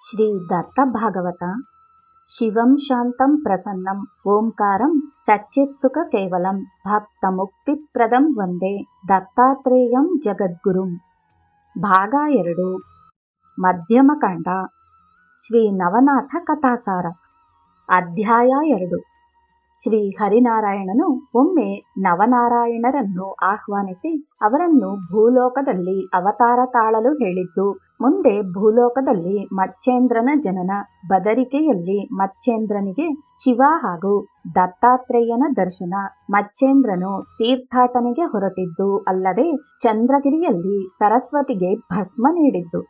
ಶ್ರೀ ದತ್ತ ಭಾಗವತ. ಶಿವಂ ಶಾಂತಂ ಪ್ರಸನ್ನಂ ಓಂಕಾರಂ ಸಚ್ಚಿತ್ಸುಖ ಕೇವಲಂ ಭಕ್ತ ಮುಕ್ತಿಪ್ರದಂ ವಂದೇ ದತ್ತಾತ್ರೇಯಂ ಜಗದ್ಗುರುಂ. ಭಾಗ 2. ಮಧ್ಯಮ ಕಾಂಡ. ಶ್ರೀ ನವನಾಥ ಕಥಾಸಾರ. ಅಧ್ಯಾಯ 2. ಶ್ರೀ ಹರಿನಾರಾಯಣನು ಒಮ್ಮೆ ನವನಾರಾಯಣರನ್ನು ಆಹ್ವಾನಿಸಿ ಅವರನ್ನು ಭೂಲೋಕದಲ್ಲಿ ಅವತಾರ ತಾಳಲು ಹೇಳಿದ್ದು. ಮುಂದೆ ಭೂಲೋಕದಲ್ಲಿ ಮಚ್ಚೇಂದ್ರನ ಜನನ. ಬದರಿಕೆಯಲ್ಲಿ ಮಚ್ಚೇಂದ್ರನಿಗೆ ಶಿವ ಹಾಗೂ ದತ್ತಾತ್ರೇಯನ ದರ್ಶನ. ಮಚ್ಚೇಂದ್ರನು ತೀರ್ಥಾಟನೆಗೆ ಹೊರಟಿದ್ದು ಅಲ್ಲದೆ ಚಂದ್ರಗಿರಿಯಲ್ಲಿ ಸರಸ್ವತಿಗೆ ಭಸ್ಮ ನೀಡಿದ್ದು.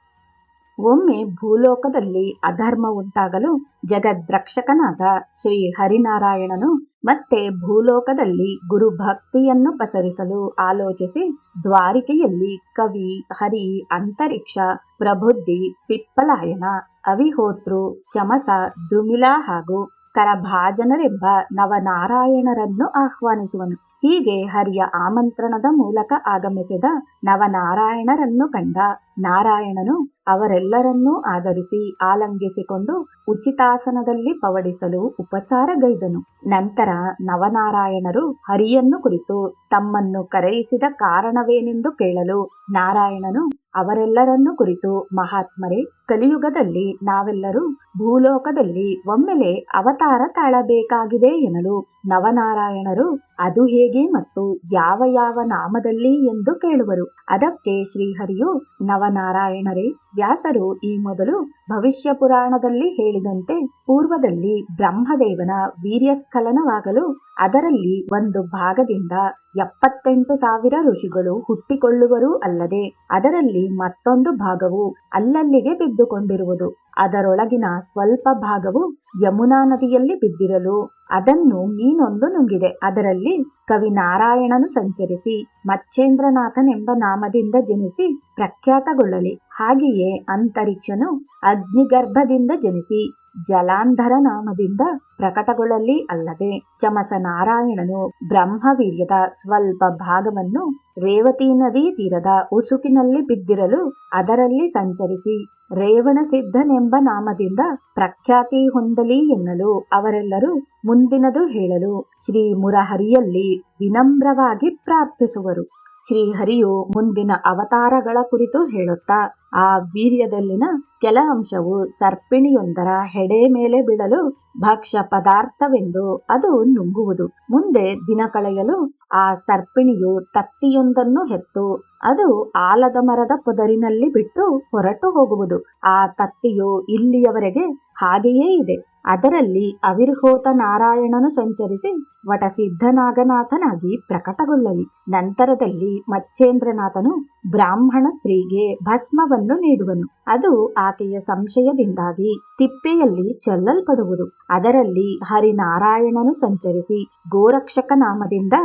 ಒಮ್ಮೆ ಭೂಲೋಕದಲ್ಲಿ ಅಧರ್ಮ ಉಂಟಾಗಲು ಜಗದ್ರಕ್ಷಕನಾದ ಶ್ರೀ ಹರಿನಾರಾಯಣನು ಮತ್ತೆ ಭೂಲೋಕದಲ್ಲಿ ಗುರುಭಕ್ತಿಯನ್ನು ಪಸರಿಸಲು ಆಲೋಚಿಸಿ ದ್ವಾರಿಕೆಯಲ್ಲಿ ಕವಿ, ಹರಿ, ಅಂತರಿಕ್ಷ, ಪ್ರಬುದ್ಧಿ, ಪಿಪ್ಪಲಾಯನ, ಅವಿಹೋತೃ, ಚಮಸ, ದುಮಿಲ ಹಾಗೂ ಕರಭಾಜನರೆಂಬ ನವನಾರಾಯಣರನ್ನು ಆಹ್ವಾನಿಸುವನು. ಹೀಗೆ ಹರಿಯ ಆಮಂತ್ರಣದ ಮೂಲಕ ಆಗಮಿಸಿದ ನವನಾರಾಯಣರನ್ನು ಕಂಡ ನಾರಾಯಣನು ಅವರೆಲ್ಲರನ್ನೂ ಆದರಿಸಿ ಆಲಂಗಿಸಿಕೊಂಡು ಉಚಿತಾಸನದಲ್ಲಿ ಪವಡಿಸಲು ಉಪಚಾರಗೈದನು. ನಂತರ ನವನಾರಾಯಣರು ಹರಿಯನ್ನು ಕುರಿತು ತಮ್ಮನ್ನು ಕರೆಯಿಸಿದ ಕಾರಣವೇನೆಂದು ಕೇಳಲು ನಾರಾಯಣನು ಅವರೆಲ್ಲರನ್ನು ಕುರಿತು, ಮಹಾತ್ಮರೇ, ಕಲಿಯುಗದಲ್ಲಿ ನಾವೆಲ್ಲರೂ ಭೂಲೋಕದಲ್ಲಿ ಒಮ್ಮೆಲೆ ಅವತಾರ ತಾಳಬೇಕಾಗಿದೆ ಎನ್ನಲು ನವನಾರಾಯಣರು ಅದು ಹೇಗೆ ಮತ್ತು ಯಾವ ಯಾವ ನಾಮದಲ್ಲಿ ಎಂದು ಕೇಳುವರು. ಅದಕ್ಕೆ ಶ್ರೀಹರಿಯು, ನವನಾರಾಯಣರೇ, ವ್ಯಾಸರು ಈ ಮೊದಲು ಭವಿಷ್ಯ ಪುರಾಣದಲ್ಲಿ ಹೇಳಿದಂತೆ ಪೂರ್ವದಲ್ಲಿ ಬ್ರಹ್ಮದೇವನ ವೀರ್ಯಸ್ಖಲನವಾಗಲು ಅದರಲ್ಲಿ ಒಂದು ಭಾಗದಿಂದ 78,000 ಋಷಿಗಳು ಹುಟ್ಟಿಕೊಳ್ಳುವರು. ಅಲ್ಲದೆ ಅದರಲ್ಲಿ ಮತ್ತೊಂದು ಭಾಗವು ಅಲ್ಲಲ್ಲಿಗೆ ಬಿದ್ದುಕೊಂಡಿರುವುದು. ಅದರೊಳಗಿನ ಸ್ವಲ್ಪ ಭಾಗವು ಯಮುನಾ ನದಿಯಲ್ಲಿ ಬಿದ್ದಿರಲು ಅದನ್ನು ಮೀನೊಂದು ನುಂಗಿದೆ. ಅದರಲ್ಲಿ ಕವಿ ನಾರಾಯಣನು ಸಂಚರಿಸಿ ಮಚ್ಚೇಂದ್ರನಾಥನೆಂಬ ನಾಮದಿಂದ ಜನಿಸಿ ಪ್ರಖ್ಯಾತಗೊಳ್ಳಲಿ. ಹಾಗೆಯೇ ಅಂತರಿಕ್ಷನು ಅಗ್ನಿಗರ್ಭದಿಂದ ಜನಿಸಿ ಜಲಾಂಧರ ನಾಮದಿಂದ ಪ್ರಕಟಗೊಳ್ಳಲಿ. ಅಲ್ಲದೆ ಚಮಸ ನಾರಾಯಣನು ಬ್ರಹ್ಮವೀರ್ಯದ ಸ್ವಲ್ಪ ಭಾಗವನ್ನು ರೇವತಿ ನದಿ ತೀರದ ಉಸುಕಿನಲ್ಲಿ ಬಿದ್ದಿರಲು ಅದರಲ್ಲಿ ಸಂಚರಿಸಿ ರೇವಣಸಿದ್ಧನೆಂಬ ನಾಮದಿಂದ ಪ್ರಖ್ಯಾತಿ ಹೊಂದಲಿ ಎನ್ನಲು ಅವರೆಲ್ಲರೂ ಮುಂದಿನದು ಹೇಳಲು ಶ್ರೀ ಮುರಹರಿಯಲ್ಲಿ ವಿನಮ್ರವಾಗಿ ಪ್ರಾರ್ಥಿಸುವರು. ಶ್ರೀಹರಿಯು ಮುಂದಿನ ಅವತಾರಗಳ ಕುರಿತು ಹೇಳುತ್ತಾ, ಆ ವೀರ್ಯದಲ್ಲಿನ ಕೆಲ ಅಂಶವು ಸರ್ಪಿಣಿಯೊಂದರ ಹೆಡೆ ಮೇಲೆ ಬೀಳಲು ಭಕ್ಷ್ಯ ಪದಾರ್ಥವೆಂದು ಅದು ನುಂಗುವುದು. ಮುಂದೆ ದಿನ ಕಳೆಯಲು ಆ ಸರ್ಪಿಣಿಯು ತತ್ತಿಯೊಂದನ್ನು ಹೆತ್ತು ಅದು ಆಲದ ಮರದ ಪೊದರಿನಲ್ಲಿ ಬಿಟ್ಟು ಹೊರಟು ಹೋಗುವುದು. ಆ ತತ್ತಿಯು ಇಲ್ಲಿಯವರೆಗೆ ಹಾಗೆಯೇ ಇದೆ. ಅದರಲ್ಲಿ ಅವಿರ್ಹೋತ ನಾರಾಯಣನು ಸಂಚರಿಸಿ ವಟಸಿದ್ಧನಾಗನಾಥನಾಗಿ ಪ್ರಕಟಗೊಳ್ಳಲಿ. ನಂತರದಲ್ಲಿ ಮಚ್ಚೇಂದ್ರನಾಥನು ಬ್ರಾಹ್ಮಣ ಸ್ತ್ರೀಗೆ ಭಸ್ಮವನ್ನು ನೀಡುವನು. ಅದು ಆಕೆಯ ಸಂಶಯದಿಂದಾಗಿ ತಿಪ್ಪೆಯಲ್ಲಿ ಚೆಲ್ಲಲ್ಪಡುವುದು. ಅದರಲ್ಲಿ ಹರಿನಾರಾಯಣನು ಸಂಚರಿಸಿ ಗೋರಕ್ಷಕ ನಾಮದಿಂದ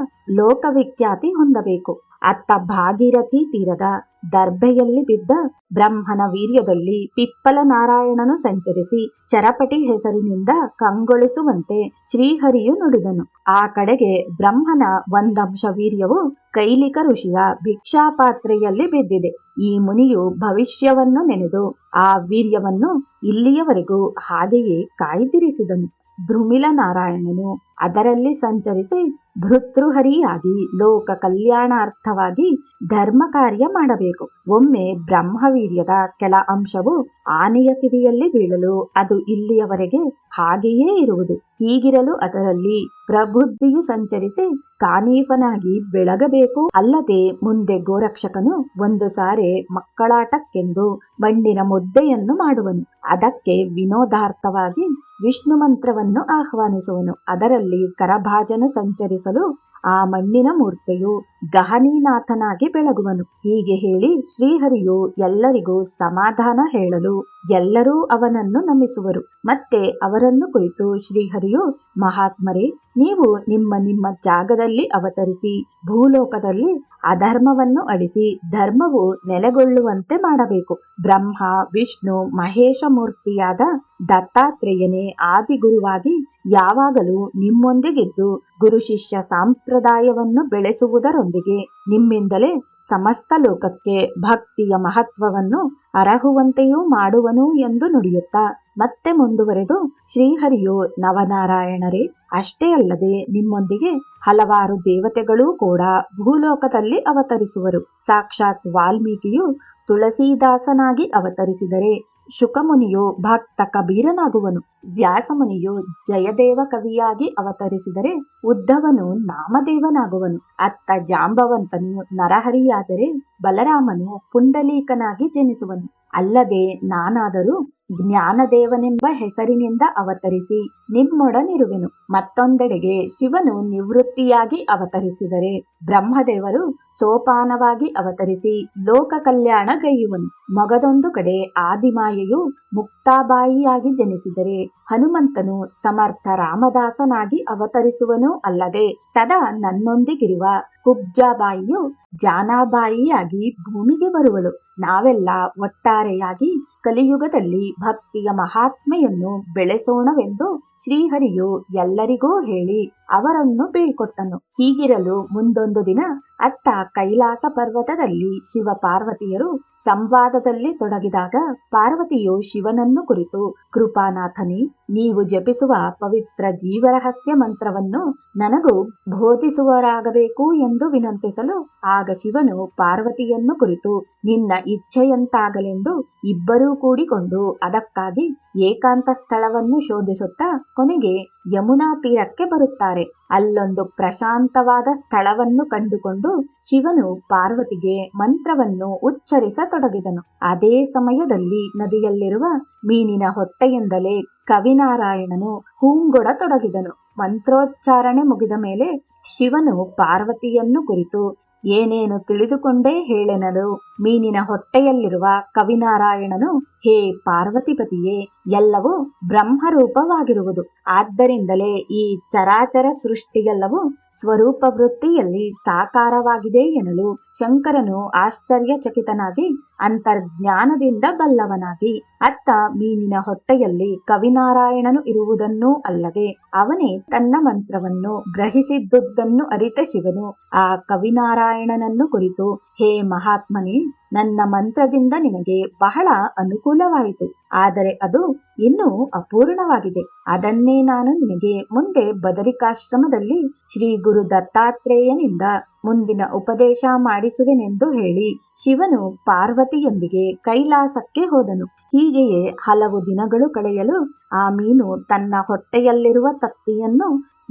ಲೋಕವಿಖ್ಯಾತಿ ಹೊಂದಬೇಕು. ಅತ್ತ ಭಾಗೀರಥಿ ತೀರದ ದರ್ಭೆಯಲ್ಲಿ ಬಿದ್ದ ಬ್ರಹ್ಮನ ವೀರ್ಯದಲ್ಲಿ ಪಿಪ್ಪಲ ನಾರಾಯಣನು ಸಂಚರಿಸಿ ಚರಪಟಿ ಹೆಸರಿನಿಂದ ಕಂಗೊಳಿಸುವಂತೆ ಶ್ರೀಹರಿಯು ನುಡಿದನು. ಆ ಕಡೆಗೆ ಬ್ರಹ್ಮನ ಒಂದಂಶ ವೀರ್ಯವು ಕೈಲಿಕ ಋಷಿಯ ಭಿಕ್ಷಾಪಾತ್ರೆಯಲ್ಲಿ ಬಿದ್ದಿದೆ. ಈ ಮುನಿಯು ಭವಿಷ್ಯವನ್ನು ನೆನೆದು ಆ ವೀರ್ಯವನ್ನು ಇಲ್ಲಿಯವರೆಗೂ ಹಾಗೆಯೇ ಕಾಯ್ದಿರಿಸಿದನು. ದ್ರುಮಿಲ ನಾರಾಯಣನು ಅದರಲ್ಲಿ ಸಂಚರಿಸಿ ಭೃತೃಹರಿಯಾಗಿ ಲೋಕ ಕಲ್ಯಾಣಾರ್ಥವಾಗಿ ಧರ್ಮ ಕಾರ್ಯ ಮಾಡಬೇಕು. ಒಮ್ಮೆ ಬ್ರಹ್ಮವೀರ್ಯದ ಕೆಲ ಅಂಶವು ಆನೆಯ ಕಿವಿಯಲ್ಲಿ ಬೀಳಲು ಅದು ಇಲ್ಲಿಯವರೆಗೆ ಹಾಗೆಯೇ ಇರುವುದು. ಹೀಗಿರಲು ಅದರಲ್ಲಿ ಪ್ರಬುದ್ಧಿಯು ಸಂಚರಿಸಿ ಕಾನೀಫನಾಗಿ ಬೆಳಗಬೇಕು. ಅಲ್ಲದೆ ಮುಂದೆ ಗೋರಕ್ಷಕನು ಒಂದು ಸಾರೆ ಮಕ್ಕಳಾಟಕ್ಕೆಂದು ಮಣ್ಣಿನ ಮುದ್ದೆಯನ್ನು ಮಾಡುವನು. ಅದಕ್ಕೆ ವಿನೋದಾರ್ಥವಾಗಿ ವಿಷ್ಣು ಮಂತ್ರವನ್ನು ಆಹ್ವಾನಿಸುವನು. ಅದರಲ್ಲಿ ಕರಭಾಜನು ಸಂಚರಿಸಲು ಆ ಮಣ್ಣಿನ ಮೂರ್ತಿಯು ಗಹನೀನಾಥನಾಗಿ ಬೆಳಗುವನು. ಹೀಗೆ ಹೇಳಿ ಶ್ರೀಹರಿಯು ಎಲ್ಲರಿಗೂ ಸಮಾಧಾನ ಹೇಳಲು ಎಲ್ಲರೂ ಅವನನ್ನು ನಮಿಸುವರು. ಮತ್ತೆ ಅವರನ್ನು ಕುರಿತು ಶ್ರೀಹರಿಯು, ಮಹಾತ್ಮರೇ, ನೀವು ನಿಮ್ಮ ನಿಮ್ಮ ಜಾಗದಲ್ಲಿ ಅವತರಿಸಿ ಭೂಲೋಕದಲ್ಲಿ ಅಧರ್ಮವನ್ನು ಅಳಿಸಿ ಧರ್ಮವು ನೆಲೆಗೊಳ್ಳುವಂತೆ ಮಾಡಬೇಕು. ಬ್ರಹ್ಮ, ವಿಷ್ಣು, ಮಹೇಶ ಮೂರ್ತಿಯಾದ ದತ್ತಾತ್ರೇಯನೇ ಆದಿಗುರುವಾಗಿ ಯಾವಾಗಲೂ ನಿಮ್ಮೊಂದಿಗಿದ್ದು ಗುರು ಶಿಷ್ಯ ಸಂಪ್ರದಾಯವನ್ನು ಬೆಳೆಸುವುದರೊಂದಿಗೆ ನಿಮ್ಮಿಂದಲೇ ಸಮಸ್ತ ಲೋಕಕ್ಕೆ ಭಕ್ತಿಯ ಮಹತ್ವವನ್ನು ಅರಹುವಂತೆಯೂ ಮಾಡುವನು ಎಂದು ನುಡಿಯುತ್ತಾ ಮತ್ತೆ ಮುಂದುವರೆದು, ಶ್ರೀಹರಿಯು ನವನಾರಾಯಣರೇ, ಅಷ್ಟೇ ಅಲ್ಲದೆ ನಿಮ್ಮೊಂದಿಗೆ ಹಲವಾರು ದೇವತೆಗಳೂ ಕೂಡ ಭೂಲೋಕದಲ್ಲಿ ಅವತರಿಸುವರು. ಸಾಕ್ಷಾತ್ ವಾಲ್ಮೀಕಿಯು ತುಳಸೀದಾಸನಾಗಿ ಅವತರಿಸಿದರೆ ಶುಕಮುನಿಯು ಭಕ್ತ ಕಬೀರನಾಗುವನು. ವ್ಯಾಸಮುನಿಯು ಜಯದೇವ ಕವಿಯಾಗಿ ಅವತರಿಸಿದರೆ ಉದ್ಧವನು ನಾಮದೇವನಾಗುವನು. ಅತ್ತ ಜಾಂಬವಂತನು ನರಹರಿಯಾದರೆ ಬಲರಾಮನು ಪುಂಡಲೀಕನಾಗಿ ಜನಿಸುವನು. ಅಲ್ಲದೆ ನಾನಾದರೂ ಜ್ಞಾನದೇವನೆಂಬ ಹೆಸರಿನಿಂದ ಅವತರಿಸಿ ನಿಮ್ಮೊಡನಿರುವೆನು. ಮತ್ತೊಂದೆಡೆಗೆ ಶಿವನು ನಿವೃತ್ತಿಯಾಗಿ ಅವತರಿಸಿದರೆ ಬ್ರಹ್ಮದೇವರು ಸೋಪಾನವಾಗಿ ಅವತರಿಸಿ ಲೋಕ ಕಲ್ಯಾಣಗೈಯುವನು. ಮಗದೊಂದು ಕಡೆ ಆದಿಮಾಯೆಯು ಮುಕ್ತಾಬಾಯಿಯಾಗಿ ಜನಿಸಿದರೆ ಹನುಮಂತನು ಸಮರ್ಥ ರಾಮದಾಸನಾಗಿ ಅವತರಿಸುವನು. ಅಲ್ಲದೆ ಸದಾ ನನ್ನೊಂದಿಗಿರುವ ಕುಬ್ಜಾಬಾಯಿಯು ಜಾನಾಬಾಯಿಯಾಗಿ ಭೂಮಿಗೆ ಬರುವಳು. ನಾವೆಲ್ಲ ಒಟ್ಟಾರೆಯಾಗಿ ಕಲಿಯುಗದಲ್ಲಿ ಭಕ್ತಿಯ ಮಹಾತ್ಮೆಯನ್ನು ಬೆಳೆಸೋಣವೆಂದು ಶ್ರೀಹರಿಯು ಎಲ್ಲರಿಗೂ ಹೇಳಿ ಅವರನ್ನು ಬೀಳ್ಕೊಟ್ಟನು. ಹೀಗಿರಲು ಮುಂದೊಂದು ದಿನ ಅತ್ತ ಕೈಲಾಸ ಪರ್ವತದಲ್ಲಿ ಶಿವ ಪಾರ್ವತಿಯರು ಸಂವಾದದಲ್ಲಿ ತೊಡಗಿದಾಗ ಪಾರ್ವತಿಯು ಶಿವನನ್ನು ಕುರಿತು, ಕೃಪಾನಾಥನೇ, ನೀವು ಜಪಿಸುವ ಪವಿತ್ರ ಜೀವರಹಸ್ಯ ಮಂತ್ರವನ್ನು ನನಗೂ ಬೋಧಿಸುವರಾಗಬೇಕು ಎಂದು ವಿನಂತಿಸಲು, ಆಗ ಶಿವನು ಪಾರ್ವತಿಯನ್ನು ಕುರಿತು, ನಿನ್ನ ಇಚ್ಛೆಯಂತಾಗಲೆಂದು ಇಬ್ಬರೂ ಕೂಡಿಕೊಂಡು ಅದಕ್ಕಾಗಿ ಏಕಾಂತ ಸ್ಥಳವನ್ನು ಶೋಧಿಸುತ್ತಾ ಕೊನೆಗೆ ಯಮುನಾ ತೀರಕ್ಕೆ ಬರುತ್ತಾರೆ. ಅಲ್ಲೊಂದು ಪ್ರಶಾಂತವಾದ ಸ್ಥಳವನ್ನು ಕಂಡುಕೊಂಡು ಶಿವನು ಪಾರ್ವತಿಗೆ ಮಂತ್ರವನ್ನು ಉಚ್ಚರಿಸತೊಡಗಿದನು. ಅದೇ ಸಮಯದಲ್ಲಿ ನದಿಯಲ್ಲಿರುವ ಮೀನಿನ ಹೊಟ್ಟೆಯಿಂದಲೇ ಕವಿನಾರಾಯಣನು ಹೂಂಗೊಡತೊಡಗಿದನು. ಮಂತ್ರೋಚ್ಚಾರಣೆ ಮುಗಿದ ಮೇಲೆ ಶಿವನು ಪಾರ್ವತಿಯನ್ನು ಕುರಿತು, ಏನೇನು ತಿಳಿದುಕೊಂಡೇ ಹೇಳೆನಲು. ಮೀನಿನ ಹೊಟ್ಟೆಯಲ್ಲಿರುವ ಕವಿನಾರಾಯಣನು, ಹೇ ಪಾರ್ವತಿಪತಿಯೇ, ಎಲ್ಲವೂ ಬ್ರಹ್ಮರೂಪವಾಗಿರುವುದು. ಆದ್ದರಿಂದಲೇ ಈ ಚರಾಚರ ಸೃಷ್ಟಿಯೆಲ್ಲವೂ ಸ್ವರೂಪ ವೃತ್ತಿಯಲ್ಲಿ ಸಾಕಾರವಾಗಿದೆ ಎನ್ನಲು ಶಂಕರನು ಆಶ್ಚರ್ಯಚಕಿತನಾಗಿ ಅಂತರ್ಜ್ಞಾನದಿಂದ ಬಲ್ಲವನಾಗಿ ಅತ್ತ ಮೀನಿನ ಹೊಟ್ಟೆಯಲ್ಲಿ ಕವಿನಾರಾಯಣನು ಇರುವುದನ್ನೂ ಅಲ್ಲದೆ ಅವನೇ ತನ್ನ ಮಂತ್ರವನ್ನು ಗ್ರಹಿಸಿದ್ದುದನ್ನು ಅರಿತ ಶಿವನು ಆ ಕವಿನಾರಾಯಣನನ್ನು ಕುರಿತು, ಹೇ ಮಹಾತ್ಮನೇ, ನನ್ನ ಮಂತ್ರದಿಂದ ನಿನಗೆ ಬಹಳ ಅನುಕೂಲವಾಯಿತು. ಆದರೆ ಅದು ಇನ್ನೂ ಅಪೂರ್ಣವಾಗಿದೆ. ಅದನ್ನೇ ನಾನು ನಿನಗೆ ಮುಂದೆ ಬದರಿಕಾಶ್ರಮದಲ್ಲಿ ಶ್ರೀ ಗುರು ದತ್ತಾತ್ರೇಯನಿಂದ ಮುಂದಿನ ಉಪದೇಶ ಮಾಡಿಸುವೆನೆಂದು ಹೇಳಿ ಶಿವನು ಪಾರ್ವತಿಯೊಂದಿಗೆ ಕೈಲಾಸಕ್ಕೆ ಹೋದನು. ಹೀಗೆಯೇ ಹಲವು ದಿನಗಳು ಕಳೆಯಲು ಆ ಮೀನು ತನ್ನ ಹೊಟ್ಟೆಯಲ್ಲಿರುವ ತತ್ತಿಯನ್ನು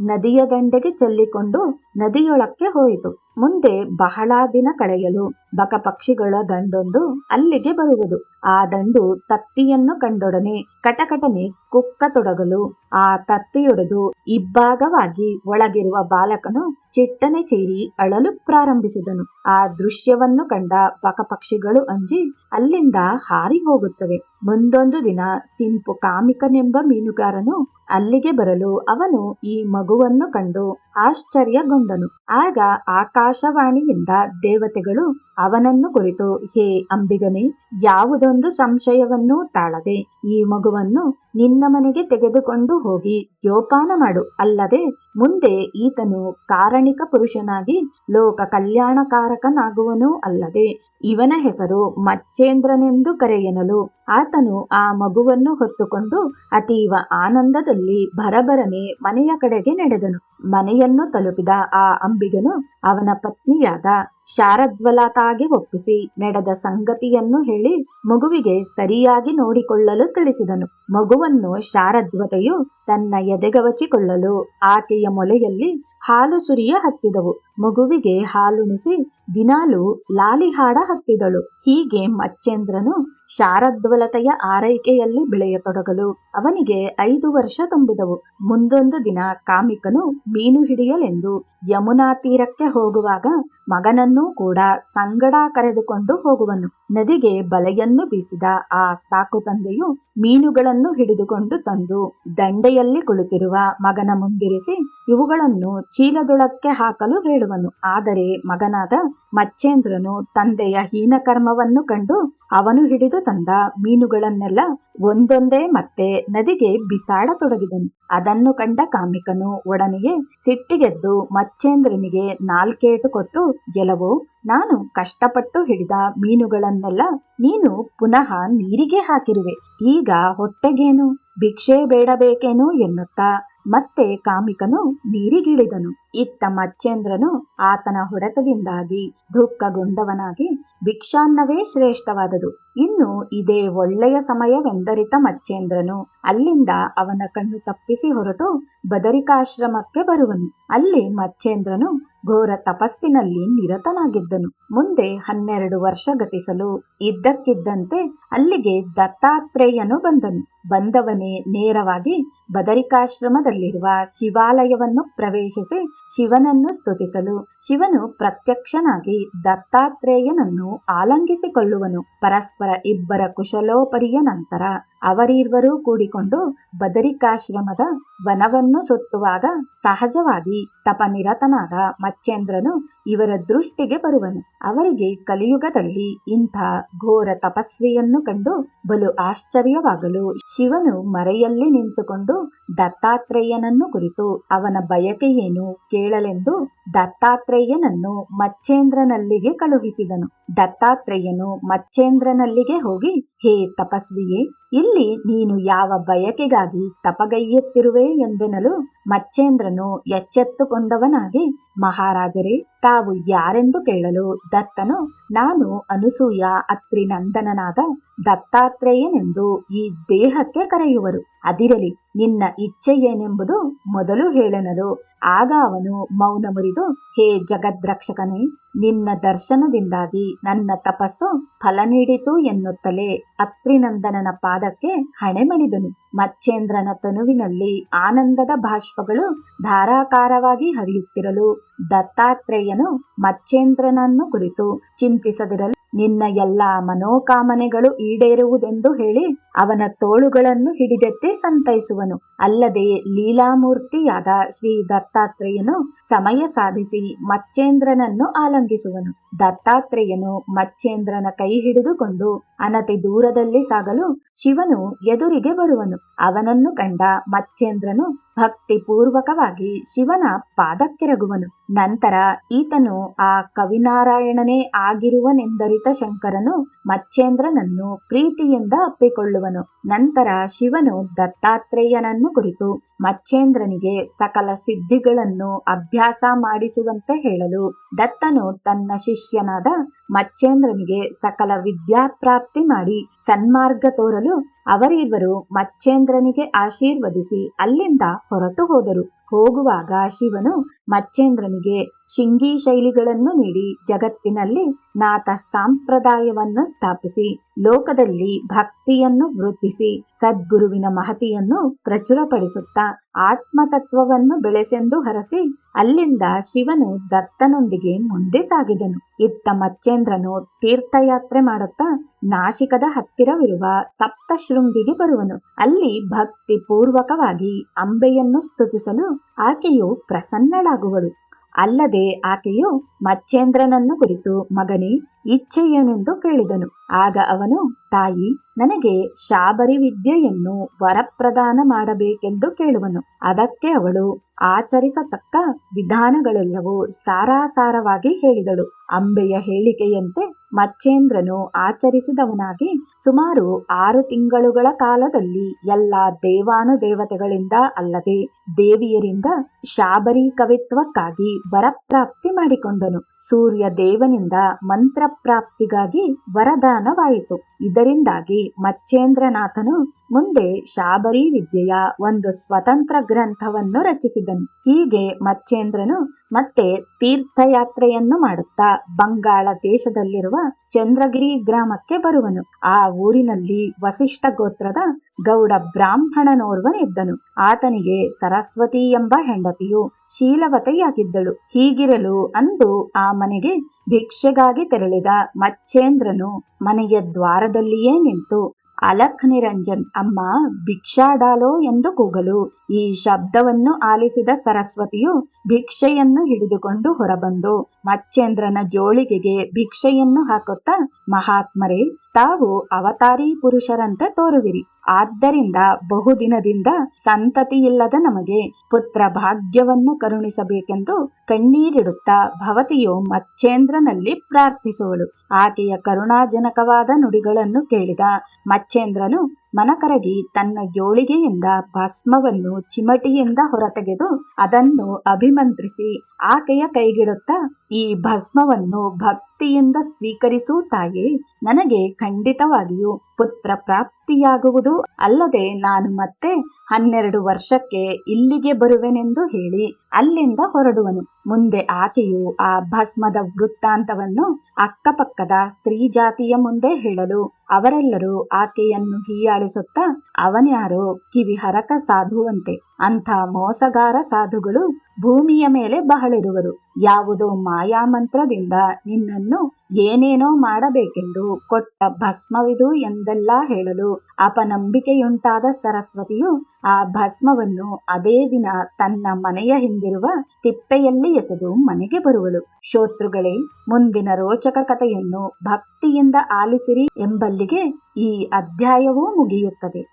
ನದಿಯ ದಂಡೆಗೆ ಚೆಲ್ಲಿಕೊಂಡು ನದಿಯೊಳಕ್ಕೆ ಹೋಯಿತು. ಮುಂದೆ ಬಹಳ ದಿನ ಕಳೆಯಲು ಬಕಪಕ್ಷಿಗಳ ದಂಡೊಂದು ಅಲ್ಲಿಗೆ ಬರುವುದು. ಆ ದಂಡು ತತ್ತಿಯನ್ನು ಕಂಡೊಡನೆ ಕಟಕಟನೆ ಕುಕ್ಕತೊಡಗಲು ಆ ತತ್ತಿಯೊಡೆದು ಇಬ್ಬಾಗವಾಗಿ ಒಳಗಿರುವ ಬಾಲಕನು ಚಿಟ್ಟನೆ ಚೀರಿ ಅಳಲು ಪ್ರಾರಂಭಿಸಿದನು. ಆ ದೃಶ್ಯವನ್ನು ಕಂಡ ಬಕಪಕ್ಷಿಗಳು ಅಂಜಿ ಅಲ್ಲಿಂದ ಹಾರಿ ಹೋಗುತ್ತವೆ. ಮುಂದೊಂದು ದಿನ ಸಿಂಪು ಕಾಮಿಕನೆಂಬ ಮೀನುಗಾರನು ಅಲ್ಲಿಗೆ ಬರಲು ಅವನು ಈ ಮಗುವನ್ನು ಕಂಡು ಆಶ್ಚರ್ಯಗೊಂಡನು. ಆಗ ಆಕಾಶವಾಣಿಯಿಂದ ದೇವತೆಗಳು ಅವನನ್ನು ಕುರಿತು, ಹೇ ಅಂಬಿಗನೇ, ಯಾವುದೊಂದು ಸಂಶಯವನ್ನು ತಾಳದೆ ಈ ಮಗುವನ್ನು ನಿನ್ನ ಮನೆಗೆ ತೆಗೆದುಕೊಂಡು ಹೋಗಿ ಜೋಪಾನ ಮಾಡು. ಅಲ್ಲದೆ ಮುಂದೆ ಈತನು ಕಾರಣಿಕ ಪುರುಷನಾಗಿ ಲೋಕ ಕಲ್ಯಾಣಕಾರಕನಾಗುವನು. ಅಲ್ಲದೆ ಇವನ ಹೆಸರು ಮಚ್ಚೇಂದ್ರನೆಂದು ಕರೆಯನಲು ಆತನು ಆ ಮಗುವನ್ನು ಹೊತ್ತುಕೊಂಡು ಅತೀವ ಆನಂದದಲ್ಲಿ ಭರಭರನೆ ಮನೆಯ ಕಡೆಗೆ ನಡೆದನು. ಮನೆಯನ್ನು ತಲುಪಿದ ಆ ಅಂಬಿಗನು ಅವನ ಪತ್ನಿಯಾದ ಶಾರದ್ವಲತಾಗೆ ಒಪ್ಪಿಸಿ ನಡೆದ ಸಂಗತಿಯನ್ನು ಹೇಳಿ ಮಗುವಿಗೆ ಸರಿಯಾಗಿ ನೋಡಿಕೊಳ್ಳಲು ತಿಳಿಸಿದನು. ಮಗುವನ್ನು ಶಾರದ್ವತೆಯು ತನ್ನ ಎದೆಗವಚಿಕೊಳ್ಳಲು ಆಕೆಯ ಮೊಲೆಯಲ್ಲಿ ಹಾಲು ಸುರಿಯ ಹತ್ತಿದವು. ಮಗುವಿಗೆ ಹಾಲುಣಿಸಿ ದಿನಾಲು ಲಾಲಿ ಹಾಡ ಹತ್ತಿದಳು. ಹೀಗೆ ಮಚ್ಚೇಂದ್ರನು ಶಾರದ್ವಲತೆಯ ಆರೈಕೆಯಲ್ಲಿ ಬೆಳೆಯತೊಡಗಲು ಅವನಿಗೆ 5 ವರ್ಷ ತುಂಬಿದವು. ಮುಂದೊಂದು ದಿನ ಕಾಮಿಕನು ಮೀನು ಹಿಡಿಯಲೆಂದು ಯಮುನಾ ತೀರಕ್ಕೆ ಹೋಗುವಾಗ ಮಗನನ್ನೂ ಕೂಡ ಸಂಗಡ ಕರೆದುಕೊಂಡು ಹೋಗುವನು. ನದಿಗೆ ಬಲೆಯನ್ನು ಬೀಸಿದ ಆ ಸಾಕು ತಂದೆಯು ಮೀನುಗಳನ್ನು ಹಿಡಿದುಕೊಂಡು ತಂದು ದಂಡೆಯಲ್ಲಿ ಕುಳಿತಿರುವ ಮಗನ ಮುಂದಿರಿಸಿ, ಇವುಗಳನ್ನು ಚೀಲದೊಳಕ್ಕೆ ಹಾಕಲು ಹೇಳುವನು. ಆದರೆ ಮಗನಾದ ಮಚ್ಚೇಂದ್ರನು ತಂದೆಯ ಹೀನಕರ್ಮವನ್ನು ಕಂಡು ಅವನು ಹಿಡಿದು ತಂದ ಮೀನುಗಳನ್ನೆಲ್ಲ ಒಂದೊಂದೇ ಮತ್ತೆ ನದಿಗೆ ಬಿಸಾಡತೊಡಗಿದನು. ಅದನ್ನು ಕಂಡ ಕಾಮಿಕನು ಒಡನೆಯೇ ಸಿಟ್ಟಿಗೆದ್ದು ಮಚ್ಚೇಂದ್ರನಿಗೆ ನಾಲ್ಕೇಟು ಕೊಟ್ಟು, ಗೆಲವೋ, ನಾನು ಕಷ್ಟಪಟ್ಟು ಹಿಡಿದ ಮೀನುಗಳನ್ನೆಲ್ಲ ನೀನು ಪುನಃ ನೀರಿಗೆ ಹಾಕಿರುವೆ. ಈಗ ಹೊಟ್ಟೆಗೇನು ಭಿಕ್ಷೆ ಬೇಡಬೇಕೇನು ಎನ್ನುತ್ತಾ ಮತ್ತೆ ಕಾಮಿಕನು ನೀರಿಗಿಳಿದನು. ಇತ್ತ ಮಚ್ಚೇಂದ್ರನು ಆತನ ಹೊಡೆತದಿಂದಾಗಿ ದುಃಖಗೊಂಡವನಾಗಿ ಭಿಕ್ಷಾನ್ನವೇ ಶ್ರೇಷ್ಠವಾದದು, ಇನ್ನು ಇದೇ ಒಳ್ಳೆಯ ಸಮಯವೆಂದರಿತ ಮಚ್ಚೇಂದ್ರನು ಅಲ್ಲಿಂದ ಅವನ ಕಣ್ಣು ತಪ್ಪಿಸಿ ಹೊರಟು ಬದರಿಕಾಶ್ರಮಕ್ಕೆ ಬರುವನು. ಅಲ್ಲಿ ಮಚ್ಚೇಂದ್ರನು ಘೋರ ತಪಸ್ಸಿನಲ್ಲಿ ನಿರತನಾಗಿದ್ದನು. ಮುಂದೆ 12 ವರ್ಷ ಗತಿಸಲು ಇದ್ದಕ್ಕಿದ್ದಂತೆ ಅಲ್ಲಿಗೆ ದತ್ತಾತ್ರೇಯನು ಬಂದನು. ಬಂದವನೇ ನೇರವಾಗಿ ಬದರಿಕಾಶ್ರಮದಲ್ಲಿರುವ ಶಿವಾಲಯವನ್ನು ಪ್ರವೇಶಿಸಿ ಶಿವನನ್ನು ಸ್ತುತಿಸಲು ಶಿವನು ಪ್ರತ್ಯಕ್ಷನಾಗಿ ದತ್ತಾತ್ರೇಯನನ್ನು ಆಲಂಗಿಸಿಕೊಳ್ಳುವನು. ಪರಸ್ಪರ ಇಬ್ಬರ ಕುಶಲೋಪರಿಯ ನಂತರ ಅವರಿರ್ವರೂ ಕೂಡಿಕೊಂಡು ಬದರಿಕಾಶ್ರಮದ ವನವನ್ನು ಸುತ್ತುವಾಗ ಸಹಜವಾಗಿ ತಪನಿರತನಾದ ಮಚ್ಚೇಂದ್ರನು ಇವರ ದೃಷ್ಟಿಗೆ ಬರುವನು. ಅವರಿಗೆ ಕಲಿಯುಗದಲ್ಲಿ ಇಂಥ ಘೋರ ತಪಸ್ವಿಯನ್ನು ಕಂಡು ಬಲು ಆಶ್ಚರ್ಯವಾಗಲು ಶಿವನು ಮರೆಯಲ್ಲಿ ನಿಂತುಕೊಂಡು ದತ್ತಾತ್ರೇಯನನ್ನು ಕುರಿತು ಅವನ ಬಯಕೆ ಏನು ಕೇಳಲೆಂದು ದತ್ತಾತ್ರೇಯನನ್ನು ಮಚ್ಚೇಂದ್ರನಲ್ಲಿಗೆ ಕಳುಹಿಸಿದನು. ದತ್ತಾತ್ರೇಯನು ಮಚ್ಚೇಂದ್ರನಲ್ಲಿಗೆ ಹೋಗಿ, ಹೇ ತಪಸ್ವಿಯೇ, ಇಲ್ಲಿ ನೀನು ಯಾವ ಬಯಕೆಗಾಗಿ ತಪಗೈಯುತ್ತಿರುವೆ ಎಂದೆನಲು ಮಚ್ಚೇಂದ್ರನು ಎಚ್ಚೆತ್ತುಕೊಂಡವನಾಗಿ, ಮಹಾರಾಜರೇ, ತಾವು ಯಾರೆಂದು ಕೇಳಲು ದತ್ತನು, ನಾನು ಅನುಸೂಯ ಅತ್ರಿ ನಂದನನಾದ ದತ್ತಾತ್ರೇಯನೆಂದು ಈ ದೇಹಕ್ಕೆ ಕರೆಯುವರು. ಅದಿರಲಿ, ನಿನ್ನ ಇಚ್ಛೆ ಏನೆಂಬುದು ಮೊದಲು ಹೇಳೆನಲು. ಆಗ ಅವನು ಮೌನ ಮುರಿದು, ಹೇ ಜಗದ್ರಕ್ಷಕನೇ, ನಿನ್ನ ದರ್ಶನದಿಂದಾಗಿ ನನ್ನ ತಪಸ್ಸು ಫಲ ನೀಡಿತು ಎನ್ನುತ್ತಲೇ ಅತ್ರಿನಂದನನ ಪಾದಕ್ಕೆ ಹಣೆಮಣಿದನು. ಮಚ್ಚೇಂದ್ರನ ತನುವಿನಲ್ಲಿ ಆನಂದದ ಬಾಷ್ಪಗಳು ಧಾರಾಕಾರವಾಗಿ ಹರಿಯುತ್ತಿರಲು ದತ್ತಾತ್ರೇಯನು ಮಚ್ಚೇಂದ್ರನನ್ನು ಕುರಿತು ಚಿಂತಿಸದಿರಲು, ನಿನ್ನ ಎಲ್ಲಾ ಮನೋಕಾಮನೆಗಳು ಈಡೇರುವುದೆಂದು ಹೇಳಿ ಅವನ ತೋಳುಗಳನ್ನು ಹಿಡಿದೆತ್ತಿ ಸಂತೈಸುವನು. ಅಲ್ಲದೆ ಲೀಲಾಮೂರ್ತಿಯಾದ ಶ್ರೀ ದತ್ತಾತ್ರೇಯನು ಸಮಯ ಸಾಧಿಸಿ ಮಚ್ಚೇಂದ್ರನನ್ನು ಆಲಂಗಿಸುವನು. ದತ್ತಾತ್ರೇಯನು ಮಚ್ಚೇಂದ್ರನ ಕೈ ಹಿಡಿದುಕೊಂಡು ಅನತಿ ದೂರದಲ್ಲಿ ಸಾಗಲು ಶಿವನು ಎದುರಿಗೆ ಬರುವನು. ಅವನನ್ನು ಕಂಡ ಮಚ್ಚೇಂದ್ರನು ಭಕ್ತಿ ಪೂರ್ವಕವಾಗಿ ಶಿವನ ಪಾದಕ್ಕೆರಗುವನು. ನಂತರ ಈತನು ಆ ಕವಿನಾರಾಯಣನೇ ಆಗಿರುವನೆಂದರಿತ ಶಂಕರನು ಮಚ್ಚೇಂದ್ರನನ್ನು ಪ್ರೀತಿಯಿಂದ ಅಪ್ಪಿಕೊಳ್ಳುವನು. ನಂತರ ಶಿವನು ದತ್ತಾತ್ರೇಯನನ್ನು ಕುರಿತು ಮಚ್ಚೇಂದ್ರನಿಗೆ ಸಕಲ ಸಿದ್ಧಿಗಳನ್ನು ಅಭ್ಯಾಸ ಮಾಡಿಸುವಂತೆ ಹೇಳಲು ದತ್ತನು ತನ್ನ ಶಿಷ್ಯನಾದ ಮಚ್ಚೇಂದ್ರನಿಗೆ ಸಕಲ ವಿದ್ಯಾಪ್ರಾಪ್ತಿ ಮಾಡಿ ಸನ್ಮಾರ್ಗ ತೋರಲು ಅವರಿಬ್ಬರು ಮಚ್ಚೇಂದ್ರನಿಗೆ ಆಶೀರ್ವದಿಸಿ ಅಲ್ಲಿಂದ ಹೊರಟು ಹೋದರು. ಹೋಗುವಾಗ ಶಿವನು ಮಚ್ಚೇಂದ್ರನಿಗೆ ಶಿಂಗಿ ಶೈಲಿಗಳನ್ನು ನೀಡಿ ಜಗತ್ತಿನಲ್ಲಿ ನಾಥ ಸಂಪ್ರದಾಯವನ್ನು ಸ್ಥಾಪಿಸಿ ಲೋಕದಲ್ಲಿ ಭಕ್ತಿಯನ್ನು ವೃದ್ಧಿಸಿ ಸದ್ಗುರುವಿನ ಮಹತಿಯನ್ನು ಪ್ರಚುರಪಡಿಸುತ್ತಾ ಆತ್ಮತತ್ವವನ್ನು ಬೆಳೆಸೆಂದು ಹರಸಿ ಅಲ್ಲಿಂದ ಶಿವನು ದತ್ತನೊಂದಿಗೆ ಮುಂದೆ ಸಾಗಿದನು. ಇತ್ತ ಮಚ್ಚೇಂದ್ರನು ತೀರ್ಥಯಾತ್ರೆ ಮಾಡುತ್ತಾ ನಾಶಿಕದ ಹತ್ತಿರವಿರುವ ಸಪ್ತಶೃಂಗಿಗೆ ಬರುವನು. ಅಲ್ಲಿ ಭಕ್ತಿ ಪೂರ್ವಕವಾಗಿ ಅಂಬೆಯನ್ನು ಸ್ತುತಿಸಲು ಆಕೆಯು ಪ್ರಸನ್ನಳಾಗುವಳು. ಅಲ್ಲದೆ ಆಕೆಯು ಮಚ್ಚೇಂದ್ರನನ್ನು ಕುರಿತು, ಮಗನೇ, ಇಚ್ಛೆ ಏನೆಂದು ಕೇಳಿದನು. ಆಗ ಅವನು, ತಾಯಿ, ನನಗೆ ಶಾಬರಿ ವಿದ್ಯೆಯನ್ನು ವರಪ್ರದಾನ ಮಾಡಬೇಕೆಂದು ಕೇಳುವನು. ಅದಕ್ಕೆ ಅವಳು ಆಚರಿಸತಕ್ಕ ವಿಧಾನಗಳೆಲ್ಲವೂ ಸಾರಾಸಾರವಾಗಿ ಹೇಳಿದಳು. ಅಂಬೆಯ ಹೇಳಿಕೆಯಂತೆ ಮಚ್ಚೇಂದ್ರನು ಆಚರಿಸಿದವನಾಗಿ ಸುಮಾರು 6 ತಿಂಗಳುಗಳ ಕಾಲದಲ್ಲಿ ಎಲ್ಲ ದೇವಾನುದೇವತೆಗಳಿಂದ ಅಲ್ಲದೆ ದೇವಿಯರಿಂದ ಶಾಬರಿ ಕವಿತ್ವಕ್ಕಾಗಿ ವರಪ್ರಾಪ್ತಿ ಮಾಡಿಕೊಂಡನು. ಸೂರ್ಯ ದೇವನಿಂದ ಮಂತ್ರಪ್ರಾಪ್ತಿಗಾಗಿ ವರದಾನವಾಯಿತು. ಇದರಿಂದಾಗಿ ಮಚ್ಚೇಂದ್ರನಾಥನು ಮುಂದೆ ಶಾಬರಿ ವಿದ್ಯೆಯ ಒಂದು ಸ್ವತಂತ್ರ ಗ್ರಂಥವನ್ನು ರಚಿಸಿದನು. ಹೀಗೆ ಮಚ್ಚೇಂದ್ರನು ಮತ್ತೆ ತೀರ್ಥಯಾತ್ರೆಯನ್ನು ಮಾಡುತ್ತಾ ಬಂಗಾಳ ದೇಶದಲ್ಲಿರುವ ಚಂದ್ರಗಿರಿ ಗ್ರಾಮಕ್ಕೆ ಬರುವನು. ಆ ಊರಿನಲ್ಲಿ ವಸಿಷ್ಠ ಗೋತ್ರದ ಗೌಡ ಬ್ರಾಹ್ಮಣನೋರ್ವನಿದ್ದನು. ಆತನಿಗೆ ಸರಸ್ವತಿ ಎಂಬ ಹೆಂಡತಿಯು ಶೀಲವತೆಯಾಗಿದ್ದಳು. ಹೀಗಿರಲು ಅಂದು ಆ ಮನೆಗೆ ಭಿಕ್ಷೆಗಾಗಿ ತೆರಳಿದ ಮಚ್ಚೇಂದ್ರನು ಮನೆಯ ದ್ವಾರದಲ್ಲಿಯೇ ನಿಂತು ಅಲಖ್ ನಿರಂಜನ್, ಅಮ್ಮ ಭಿಕ್ಷಾ ಡಾಲೋ ಎಂದು ಕೂಗಲು ಈ ಶಬ್ದವನ್ನು ಆಲಿಸಿದ ಸರಸ್ವತಿಯು ಭಿಕ್ಷೆಯನ್ನು ಹಿಡಿದುಕೊಂಡು ಹೊರಬಂದು ಮಚ್ಚೇಂದ್ರನ ಜೋಳಿಗೆಗೆ ಭಿಕ್ಷೆಯನ್ನು ಹಾಕುತ್ತಾ, ಮಹಾತ್ಮರೇ, ತಾವು ಅವತಾರಿ ಪುರುಷರಂತೆ ತೋರುವಿರಿ. ಆದ್ದರಿಂದ ಬಹುದಿನದಿಂದ ಸಂತತಿಯಿಲ್ಲದ ನಮಗೆ ಪುತ್ರ ಭಾಗ್ಯವನ್ನು ಕರುಣಿಸಬೇಕೆಂದು ಕಣ್ಣೀರಿಡುತ್ತಾ ಭವತಿಯು ಮಚ್ಚೇಂದ್ರನಲ್ಲಿ ಪ್ರಾರ್ಥಿಸುವಳು. ಆಕೆಯ ಕರುಣಾಜನಕವಾದ ನುಡಿಗಳನ್ನು ಕೇಳಿದ ಮಚ್ಚೇಂದ್ರನು ಮನಕರಗಿ ತನ್ನ ಜೋಳಿಗೆಯಿಂದ ಭಸ್ಮವನ್ನು ಚಿಮಟಿಯಿಂದ ಹೊರತೆಗೆದು ಅದನ್ನು ಅಭಿಮಂತ್ರಿಸಿ ಆಕೆಯ ಕೈಗಿಡುತ್ತಾ, ಈ ಭಸ್ಮವನ್ನು ಭಕ್ತಿಯಿಂದ ಸ್ವೀಕರಿಸು ತಾಯೇ. ನನಗೆ ಖಂಡಿತವಾಗಿಯೂ ಪುತ್ರ ಪ್ರಾಪ್ತಿಯಾಗುವುದು ಅಲ್ಲದೆ ನಾನು ಮತ್ತೆ 12 ವರ್ಷಕ್ಕೆ ಇಲ್ಲಿಗೆ ಬರುವೆನೆಂದು ಹೇಳಿ ಅಲ್ಲಿಂದ ಹೊರಡುವನು. ಮುಂದೆ ಆಕೆಯು ಆ ಭಸ್ಮದ ವೃತ್ತಾಂತವನ್ನು ಅಕ್ಕಪಕ್ಕದ ಸ್ತ್ರೀ ಜಾತಿಯ ಮುಂದೆ ಹೇಳಲು ಅವರೆಲ್ಲರೂ ಆಕೆಯನ್ನು ಹೀಯಾಳಿಸುತ್ತಾ, ಅವನ್ಯಾರೋ ಕಿವಿಹರಕ ಸಾಧುವಂತೆ, ಅಂಥ ಮೋಸಗಾರ ಸಾಧುಗಳು ಭೂಮಿಯ ಮೇಲೆ ಬಹಳಿರುವರು. ಯಾವುದೋ ಮಾಯಾಮಂತ್ರದಿಂದ ನಿನ್ನನ್ನು ಏನೇನೋ ಮಾಡಬೇಕೆಂದು ಕೊಟ್ಟ ಭಸ್ಮವಿದು ಎಂದೆಲ್ಲ ಹೇಳಲು ಅಪನಂಬಿಕೆಯುಂಟಾದ ಸರಸ್ವತಿಯು ಆ ಭಸ್ಮವನ್ನು ಅದೇ ದಿನ ತನ್ನ ಮನೆಯ ಹಿಂದಿರುವ ತಿಪ್ಪೆಯಲ್ಲಿ ಎಸೆದು ಮನೆಗೆ ಬರುವಳು. ಶ್ರೋತೃಗಳೇ, ಮುಂದಿನ ರೋಚಕ ಕಥೆಯನ್ನು ಭಕ್ತಿಯಿಂದ ಆಲಿಸಿರಿ ಎಂಬಲ್ಲಿಗೆ ಈ ಅಧ್ಯಾಯವೂ ಮುಗಿಯುತ್ತದೆ.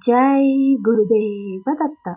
ಜೈ ಗುರುದೇವ ದತ್ತ.